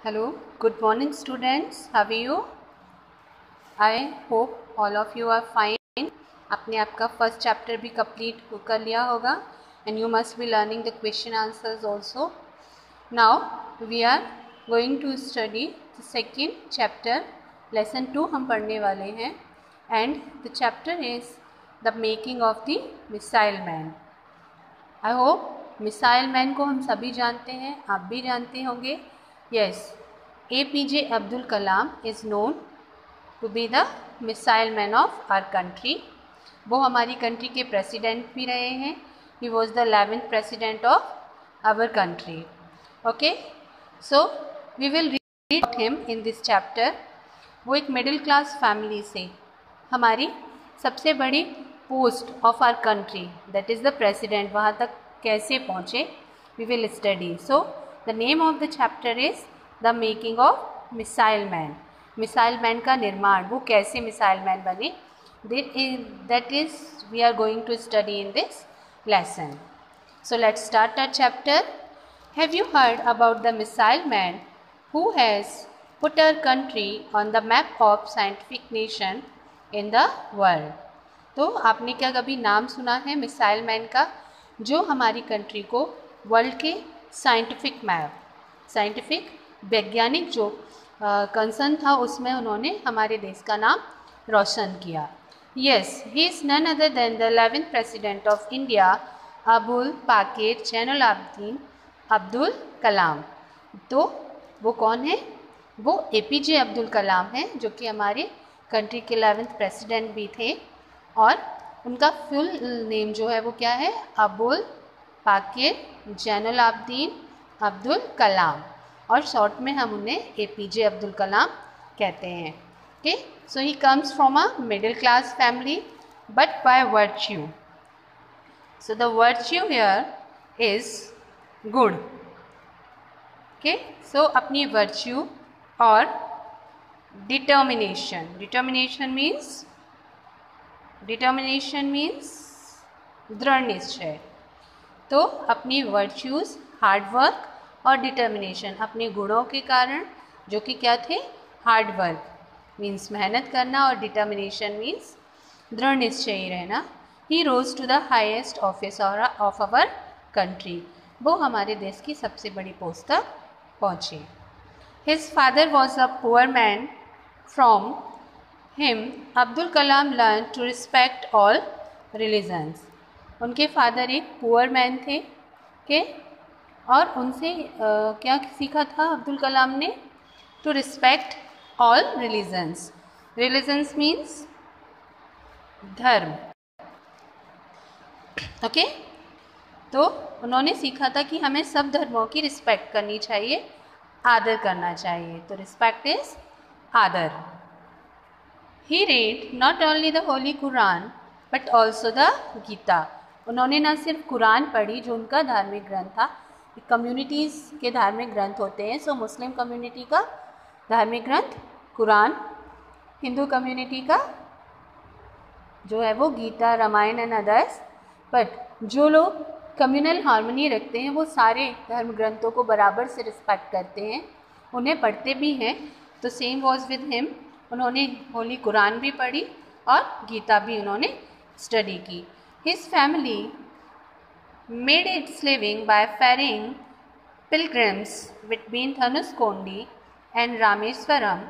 Hello, good morning students. How are you? I hope all of you are fine. आपने आपका first chapter भी complete कर लिया होगा and you must be learning the question answers also. Now we are going to study the second chapter. Lesson 2 हम पढ़ने वाले हैं and the chapter is the making of the missile man. I hope missile man को हम सभी जानते हैं, आप भी जानते होंगे. Yes, APJ Abdul Kalam is known to be the missile man of our country. वो हमारी कंट्री के प्रेसिडेंट भी रहे हैं. He was the 11th president of our country. Okay, so we will read him in this chapter. वो एक middle class family से हमारी सबसे बड़ी post of our country that is the president, वहाँ तक कैसे पहुँचे we will study. So the name of the chapter is the making of missile man. Missile man का निर्माण, वो कैसे मिसाइल मैन बने, that is we are going to study in this lesson. So let's start our chapter. Have you heard about the missile man who has put our country on the map of scientific nation in the world. तो आपने क्या कभी नाम सुना है missile man का, जो हमारी कंट्री को वर्ल्ड के साइंटिफिक मैप, साइंटिफिक वैज्ञानिक जो कंसर्न था उसमें उन्होंने हमारे देश का नाम रोशन किया. Yes, he is none other than the 11th president of India Abul Pakir Jainulabdeen Abdul Kalam. तो वो कौन है? वो APJ अब्दुल कलाम हैं, जो कि हमारे कंट्री के 11th प्रेसिडेंट भी थे. और उनका फुल नेम जो है वो क्या है? अबुल पाकिर जैनुलाब्दीन अब्दुल कलाम, और शॉर्ट में हम उन्हें APJ अब्दुल कलाम कहते हैं. Okay, so he comes from a middle class family but by virtue. So the virtue here is good. Okay, so अपनी वर्च्यू और डिटर्मिनेशन. डिटर्मिनेशन मीन्स दृढ़ निश्चय. तो अपनी वर्च्यूज़, हार्डवर्क और डिटर्मिनेशन, अपने गुणों के कारण जो कि क्या थे? हार्डवर्क मीन्स मेहनत करना और डिटर्मिनेशन मीन्स दृढ़ निश्चयी रहना. He rose to the highest office of our country. वो हमारे देश की सबसे बड़ी पोस्ट तक पहुँचे. His father was a poor man. From him, Abdul Kalam learned to respect all religions. उनके फादर एक पुअर मैन थे के, और उनसे क्या सीखा था अब्दुल कलाम ने? To respect all religions. Religions means धर्म. ओके, तो उन्होंने सीखा था कि हमें सब धर्मों की रिस्पेक्ट करनी चाहिए, आदर करना चाहिए. तो रिस्पेक्ट इज आदर. He read not only the holy Quran but also the Gita. उन्होंने न सिर्फ कुरान पढ़ी, जो उनका धार्मिक ग्रंथ था. कम्युनिटीज़ के धार्मिक ग्रंथ होते हैं. सो मुस्लिम कम्युनिटी का धार्मिक ग्रंथ कुरान, हिंदू कम्युनिटी का जो है वो Gita, Ramayana and others. But जो लोग कम्युनल हार्मनी रखते हैं वो सारे धर्म ग्रंथों को बराबर से रिस्पेक्ट करते हैं, उन्हें पढ़ते भी हैं. तो सेम वॉज विद हिम. उन्होंने होली कुरान भी पढ़ी और गीता भी उन्होंने स्टडी की. His family made its living by ferrying pilgrims between Dhanushkodi and Rameswaram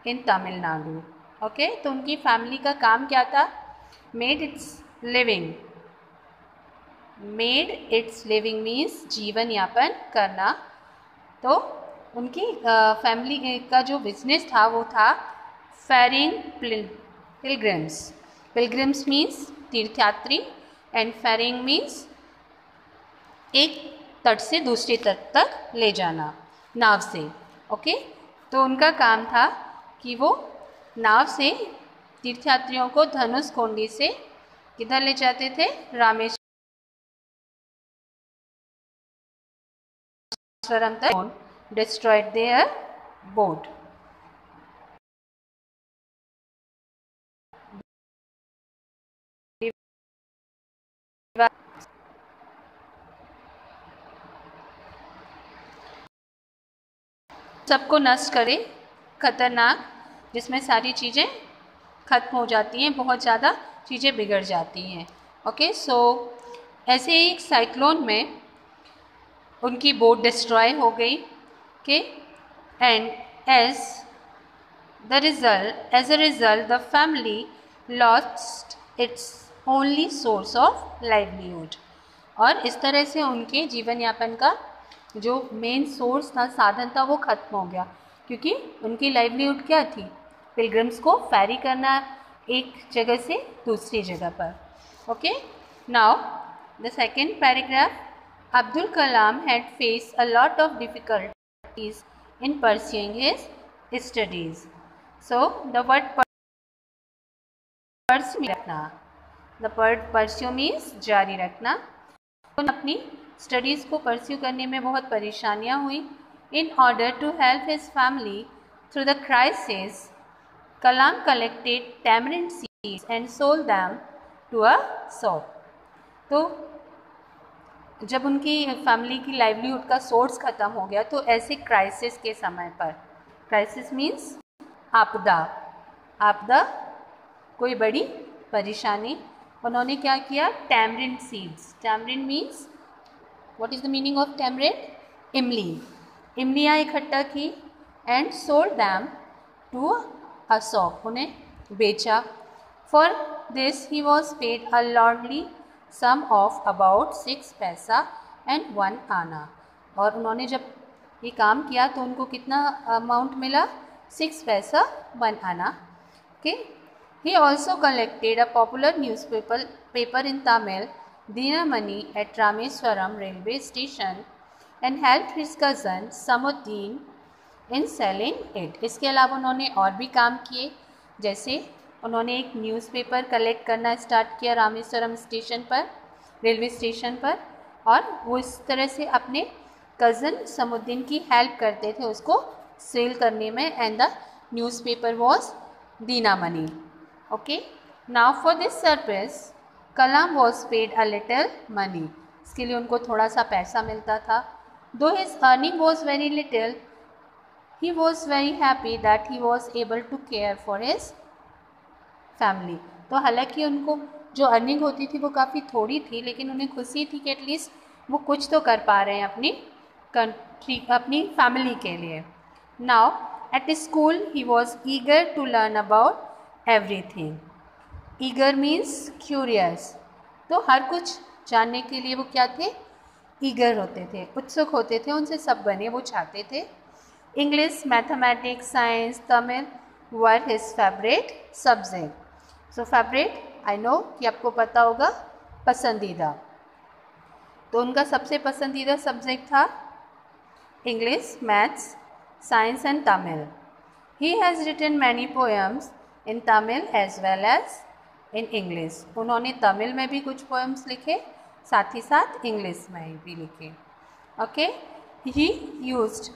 in Tamil Nadu. Okay, तो उनकी फैमिली का काम क्या था? मेड इट्स लिविंग मीन्स जीवन यापन करना. तो उनकी फैमिली का जो बिजनेस था वो था फेरिंग पिलग्रिम्स. पिलग्रिम्स मीन्स तीर्थयात्री एंड फेरिंग मीन्स एक तट से दूसरे तट तक ले जाना नाव से. ओके, तो उनका काम था कि वो नाव से तीर्थयात्रियों को धनुषकोडी से किधर ले जाते थे? रामेश्वरम तक. Destroyed their boat. सबको नष्ट करे, खतरनाक, जिसमें सारी चीज़ें खत्म हो जाती हैं, बहुत ज़्यादा चीज़ें बिगड़ जाती हैं। ओके, सो ऐसे ही एक साइक्लोन में उनकी बोट डिस्ट्रॉय हो गई। Okay, and as a result the family lost its only source of livelihood। और इस तरह से उनके जीवन यापन का जो मेन सोर्स था, साधन था, वो खत्म हो गया, क्योंकि उनकी लाइवलीहुड क्या थी? पिलग्रिम्स को फेरी करना एक जगह से दूसरी जगह पर। Okay, now the second paragraph, Abdul Kalam had face a lot of difficulties in pursuing his studies. So the word pursue रखना, द वर्ड परस्यू मीन्स जारी रखना। अपनी स्टडीज़ को परस्यू करने में बहुत परेशानियां हुई। In order to help his family through the crisis, Kalam collected tamarind seeds and sold them to a shop. तो जब उनकी फैमिली की लाइवलीहुड का सोर्स ख़त्म हो गया, तो ऐसे क्राइसिस के समय पर, क्राइसिस मीन्स आपदा, आपदा कोई बड़ी परेशानी, उन्होंने क्या किया? Tamarind seeds, tamarind means what is the meaning of tamarind? इमली, इमलियाँ इकट्ठा की, and sold them to a shop, उन्हें बेचा। For this he was paid a lordly sum of about 6 paisa and 1 आना। और उन्होंने जब ये काम किया तो उनको कितना अमाउंट मिला? 6 पैसा 1 आना। Okay, he also collected a popular paper in Tamil, Dinamani, at Rameswaram railway station and helped his cousin Samuddin in selling it। इसके अलावा उन्होंने और भी काम किए, जैसे उन्होंने एक न्यूज़पेपर कलेक्ट करना स्टार्ट किया रामेश्वरम स्टेशन पर, रेलवे स्टेशन पर, और वो इस तरह से अपने कज़न समुद्दीन की हेल्प करते थे उसको सेल करने में, and the newspaper was Dinamani. Okay, now for this service Kalam was paid a little money. इसके लिए उनको थोड़ा सा पैसा मिलता था। Though his earning was very little, he was very happy that he was able to care for his family. तो हालांकि उनको जो अर्निंग होती थी वो काफ़ी थोड़ी थी, लेकिन उन्हें खुशी थी कि एटलीस्ट वो कुछ तो कर पा रहे हैं अपनी कंट्री, अपनी फैमिली के लिए। Now at school he was eager to learn about everything. Eager means curious, तो हर कुछ जानने के लिए वो क्या थे? ईगर होते थे, उत्सुक होते थे, उनसे सब बने वो चाहते थे। English, mathematics, science, Tamil were his favourite subject. So favourite, I know कि आपको पता होगा, पसंदीदा। तो उनका सबसे पसंदीदा सब्जेक्ट था English, maths, science and Tamil. He has written many poems in Tamil as well as in English. उन्होंने तमिल में भी कुछ पोएम्स लिखे, साथ ही साथ इंग्लिश में भी लिखे। Okay, he used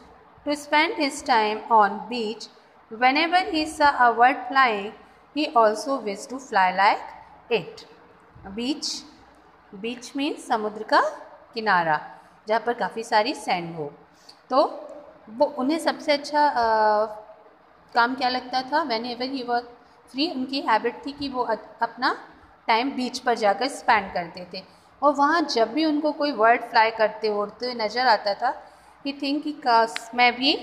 to spend his time on beach, whenever he saw a bird flying he also wish to fly like it. Beach, beach means समुद्र का किनारा, जहाँ पर काफ़ी सारी सैंड हो। तो वो उन्हें सबसे अच्छा काम क्या लगता था? When ever he was free, उनकी हैबिट थी कि वो अपना टाइम बीच पर जाकर स्पेंड करते थे, और वहाँ जब भी उनको कोई बर्ड फ्लाई करते उड़ते हुए नज़र आता था, ही थिंक कि काश मैं भी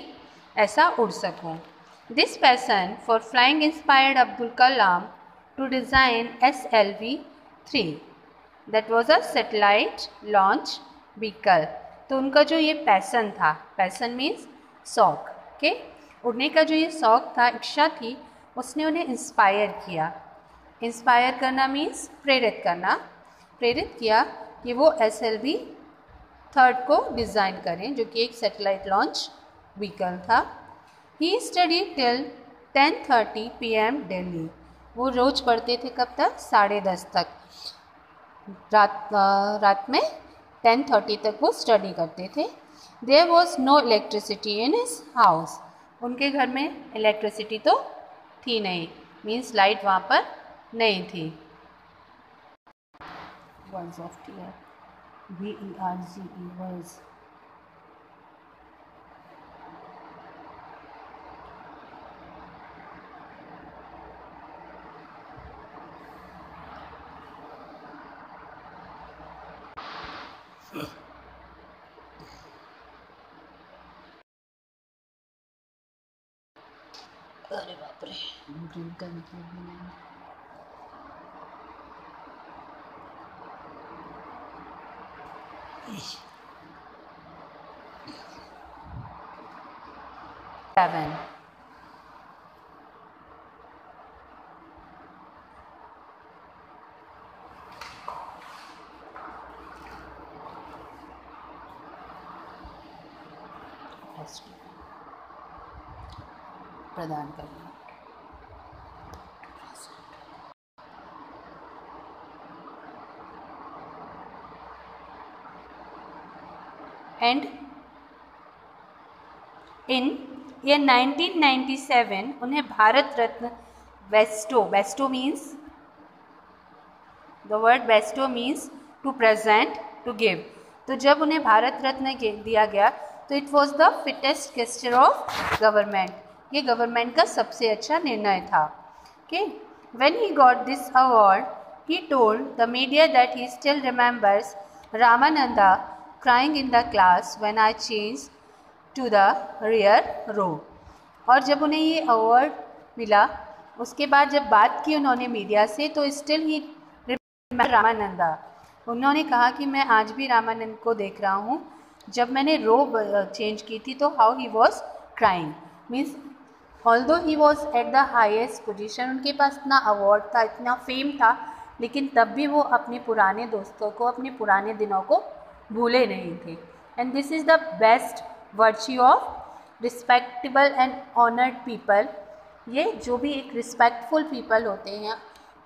ऐसा उड़ सकूँ। This passion for flying inspired Abdul Kalam to design SLV-3, that was a satellite launch vehicle. तो उनका जो ये पैसन था, पैसन मीन्स शौक, ओके, उड़ने का जो ये शौक था, इच्छा थी, उसने उन्हें इंस्पायर किया। इंस्पायर करना मीन्स प्रेरित करना, प्रेरित किया कि वो SLV-3 को डिज़ाइन करें, जो कि एक सैटेलाइट लॉन्च व्हीकल था। ही स्टडी टिल 10:30 PM डेली। वो रोज़ पढ़ते थे कब तक? 10:30 तक, रात में 10:30 तक वो स्टडी करते थे। There was no electricity in his house. उनके घर में इलेक्ट्रिसिटी तो थी नहीं, मीन्स लाइट वहाँ पर नहीं थी। Words of tear, VERGE, words. अरे बाप रे, ग्रीन का मतलब भी नहीं। 7 प्रदान करना। एंड इन ईयर 1997 उन्हें Bharat Ratna bestow means the word bestow means to present, to give. तो जब उन्हें भारत रत्न दिया गया तो it was the fittest gesture of government, ये गवर्नमेंट का सबसे अच्छा निर्णय था। Okay, when he got this award he told the media that he still remembers Ramananda crying in the class when I changed to the rear row। और जब उन्हें ये अवार्ड मिला उसके बाद जब बात की उन्होंने मीडिया से तो स्टिल ही रामानंदा, उन्होंने कहा कि मैं आज भी रामानंद को देख रहा हूँ, जब मैंने रो चेंज की थी तो how he was crying means although he was at the highest position, उनके पास इतना अवार्ड था, इतना फेम था, लेकिन तब भी वो अपने पुराने दोस्तों को, अपने पुराने दिनों को भूले नहीं थे। And this is the best virtue of respectable and honoured people. ये जो भी एक रिस्पेक्टफुल पीपल होते हैं,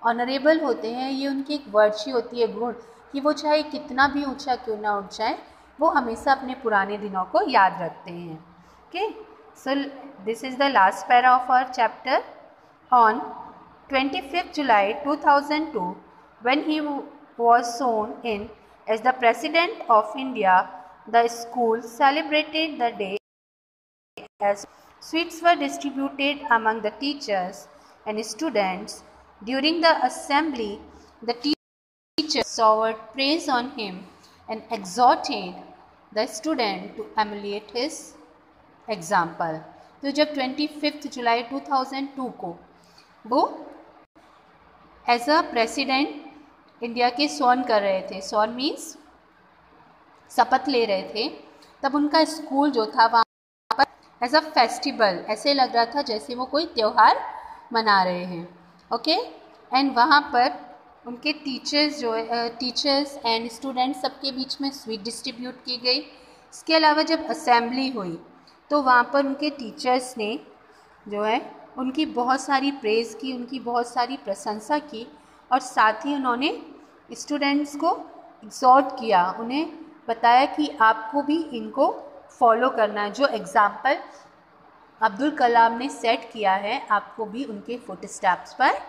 ऑनरेबल होते हैं, ये उनकी एक वर्च्यू होती है, गुण, कि वो चाहे कितना भी ऊंचा क्यों ना उठ जाए वो हमेशा अपने पुराने दिनों को याद रखते हैं। Okay, so this is the last para of our chapter. On 25 July 2002 when he was sworn in as the President of India, the school celebrated the day as sweets were distributed among the teachers and students. During the assembly, the teachers showered praise on him and exhorted the student to emulate his example। तो जब 25 जुलाई 2002 को वो as a president India के स्वर्ण कर रहे थे, स्वर्ण मीन्स शपथ ले रहे थे, तब उनका स्कूल जो था वहाँ पर एज अ फेस्टिवल ऐसे लग रहा था जैसे वो कोई त्यौहार मना रहे हैं। ओके, एंड वहाँ पर उनके टीचर्स टीचर्स एंड स्टूडेंट्स सबके बीच में स्वीट डिस्ट्रीब्यूट की गई। इसके अलावा जब असेंबली हुई तो वहाँ पर उनके टीचर्स ने जो है उनकी बहुत सारी प्रेज़ की, उनकी बहुत सारी प्रशंसा की, और साथ ही उन्होंने स्टूडेंट्स को एक्सहॉर्ट किया, उन्हें बताया कि आपको भी इनको फॉलो करना है, जो एग्ज़ाम्पल अब्दुल कलाम ने सेट किया है आपको भी उनके फुट स्टेप्स पर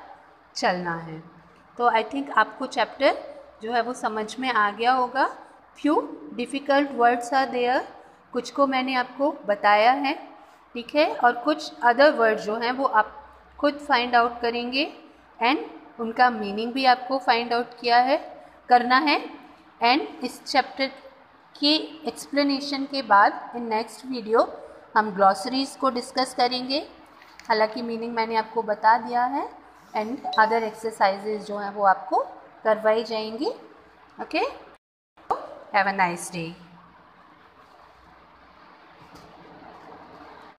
चलना है। तो आई थिंक आपको चैप्टर जो है वो समझ में आ गया होगा। Few difficult words are there, कुछ को मैंने आपको बताया है, ठीक है, और कुछ अदर वर्ड जो हैं वो आप खुद फाइंड आउट करेंगे एंड उनका मीनिंग भी आपको फाइंड आउट करना है। एंड इस चैप्टर के एक्सप्लेनेशन के बाद इन नेक्स्ट वीडियो हम ग्लॉसरीज़ को डिस्कस करेंगे, हालांकि मीनिंग मैंने आपको बता दिया है, एंड अदर एक्सरसाइजेज जो हैं वो आपको करवाई जाएंगी। Okay, have a nice day.